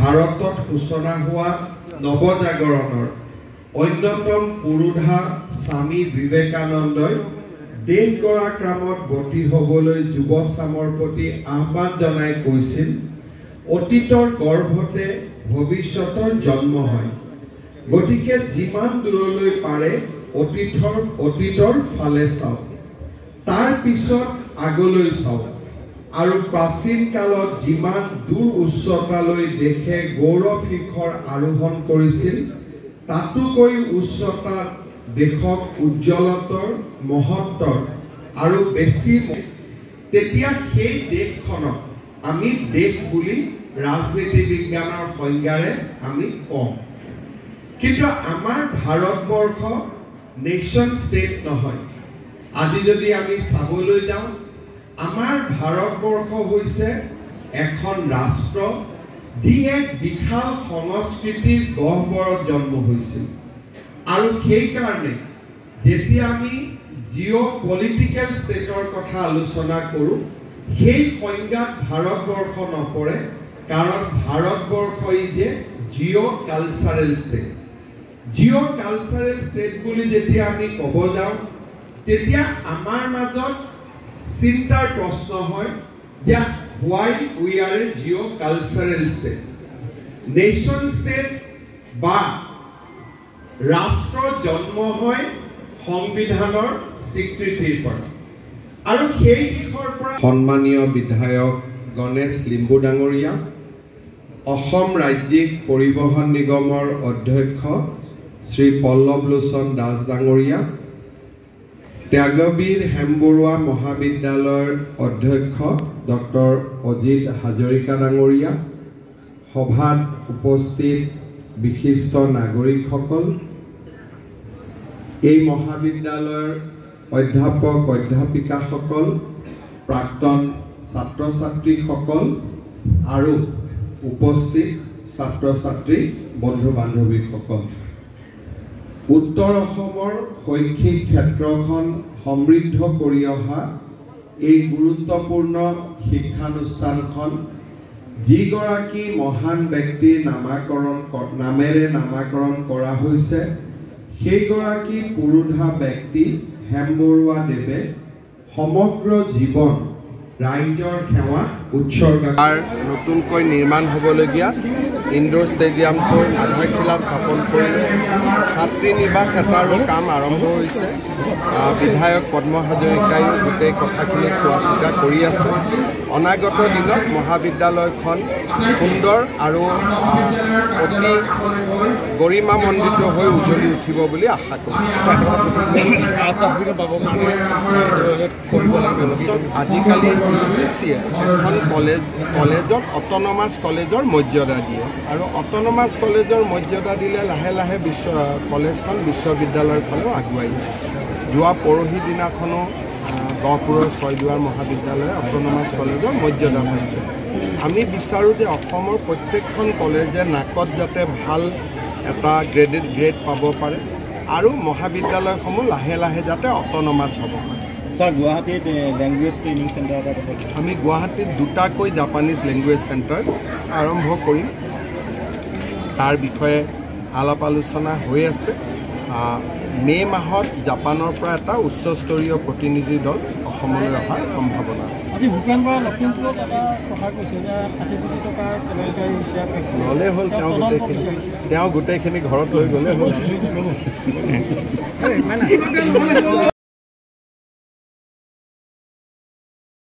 ভাৰতত সূচনা হোৱা নৱজাগৰণৰ অন্যতম পুৰোধা স্বামী বিবেকানন্দই দেশ গঢ়াৰ কামত ব্ৰতী হ'বলৈ যুৱ চামৰ প্ৰতি আহ্বান জনাই কৈছিল, অতীতৰ গৰ্ভতে ভৱিষ্যতৰ জন্ম হয়। গতিকে যিমান দূৰলৈ পাৰে অতীতৰ ফালে চাওক, তাৰ পিছত আগলৈ চাওক আৰু প্ৰাচীন কালত যিমান দূৰ উচ্চতালৈ দেশে গৌৰৱ শিখৰ আৰোহণ কৰিছিল, তাতোকৈ উচ্চতাত দেশক উজ্জ্বলতাৰ মহত্বৰ আৰু বেছি, তেতিয়া সেই দেশখনক আমি দেশ বুলি ৰাজনীতি বিজ্ঞানৰ সংজ্ঞাৰে আমি কওঁ। কিন্তু আমাৰ ভাৰতবৰ্ষ নেশ্যন ষ্টেট নহয়। আজি যদি আমি চাবলৈ যাওঁ, আমাৰ ভাৰতবৰ্ষ হৈছে এখন ৰাষ্ট্ৰ, যি এক বিশাল সংস্কৃতিৰ গহ্বৰত জন্ম হৈছিল। আৰু সেইকাৰণে যেতিয়া আমি জিঅ' পলিটিকেল ষ্টেটৰ কথা আলোচনা কৰোঁ, সেই সংজ্ঞাত ভাৰতবৰ্ষ নপৰে, কাৰণ ভাৰতবৰ্ষ যে Jio' cultural state. Jio' cultural state বুলি যেতিয়া আমি ক'ব যাওঁ, তেতিয়া আমাৰ মাজত চিন্তাৰ প্ৰশ্ন হয় যে why we are a geocultural state. Nation state বা ৰাষ্ট্ৰৰ জন্ম হয় সংবিধানৰ স্বীকৃতিৰ পৰা, আৰু সেই দিশৰ পৰা সন্মানীয় বিধায়ক গণেশ লিম্বু ডাঙৰীয়া, অসম ৰাজ্যিক পৰিবহণ নিগমৰ অধ্যক্ষ শ্ৰী পল্লৱ লোচন দাস ডাঙৰীয়া, ত্যাগবীৰ হেমবৰুৱা মহাবিদ্যালয়ৰ অধ্যক্ষ ডক্টৰ অজিত হাজৰিকা ডাঙৰীয়া, সভাত উপস্থিত বিশিষ্ট নাগৰিকসকল, এই মহাবিদ্যালয়ৰ অধ্যাপক অধ্যাপিকাসকল, প্ৰাক্তন ছাত্ৰ ছাত্ৰীসকল আৰু উপস্থিত ছাত্ৰ ছাত্ৰী বন্ধু বান্ধৱীসকল, উত্তৰ অসমৰ শৈক্ষিক ক্ষেত্ৰখন সমৃদ্ধ কৰি অহা এই গুৰুত্বপূৰ্ণ শিক্ষানুষ্ঠানখন যিগৰাকী মহান ব্যক্তিৰ নামেৰে নামাকৰণ কৰা হৈছে, সেইগৰাকী পুৰোধা ব্যক্তি হেমবৰুৱা দেৱে সমগ্ৰ জীৱন ৰাইজৰ সেৱা উৎসৰ্গা। নতুনকৈ নিৰ্মাণ হ'বলগীয়া ইনডোৰ ষ্টেডিয়ামটোৰ আধাৰশিলা স্থাপন কৰিলে, ছাত্ৰী নিবাস এটাৰো কাম আৰম্ভ হৈছে। বিধায়ক পদ্ম হাজৰিকায়ো গোটেই কথাখিনি চোৱা চিতা কৰি আছে। অনাগত দিনত মহাবিদ্যালয়খন সুন্দৰ আৰু অতি গৰিমামণ্ডিত হৈ উজ্বলি উঠিব বুলি আশা কৰিছোঁ। আজিকালি UGCয়ে এখন কলেজত অট'নমাছ কলেজৰ মৰ্যাদা দিয়ে, আৰু অট'নমাছ কলেজৰ মৰ্যাদা দিলে লাহে লাহে কলেজখন বিশ্ববিদ্যালয়ৰ ফালেও আগুৱাই যায়। যোৱা পৰহি দিনাখনো গহপুৰৰ ছয়দুৱাৰ মহাবিদ্যালয়ে অট'নমাছ কলেজৰ মৰ্যাদা পাইছে। আমি বিচাৰোঁ যে অসমৰ প্ৰত্যেকখন কলেজে নাকত যাতে ভাল এটা গ্ৰেড পাব পাৰে, আৰু মহাবিদ্যালয়সমূহ লাহে লাহে যাতে অট'নমাছ হ'ব পাৰে। স্যাৰ গুৱাহাটীত ল্যাঙ্গুয়েজ ট্ৰেনিং সেন্টাৰ এটা আছে। আমি গুৱাহাটীত দুটাকৈ জাপানিজ লেংগুৱেজ চেণ্টাৰ আৰম্ভ কৰিম। তাৰ বিষয়ে আলাপ আলোচনা হৈ আছে। মে মাহত জাপানৰ পৰা এটা উচ্চস্তৰীয় প্ৰতিনিধি দল অসমলৈ অহাৰ সম্ভাৱনা আছে। আজি ভূপেন বৰা লখিমপুৰত এটা কথা কৈছে যে 60 কোটি টকাৰ কেলেংকাৰী হৈছে। ল'লে হ'ল তেওঁ গোটেইখিনি ঘৰত লৈ গ'লে হ'ল।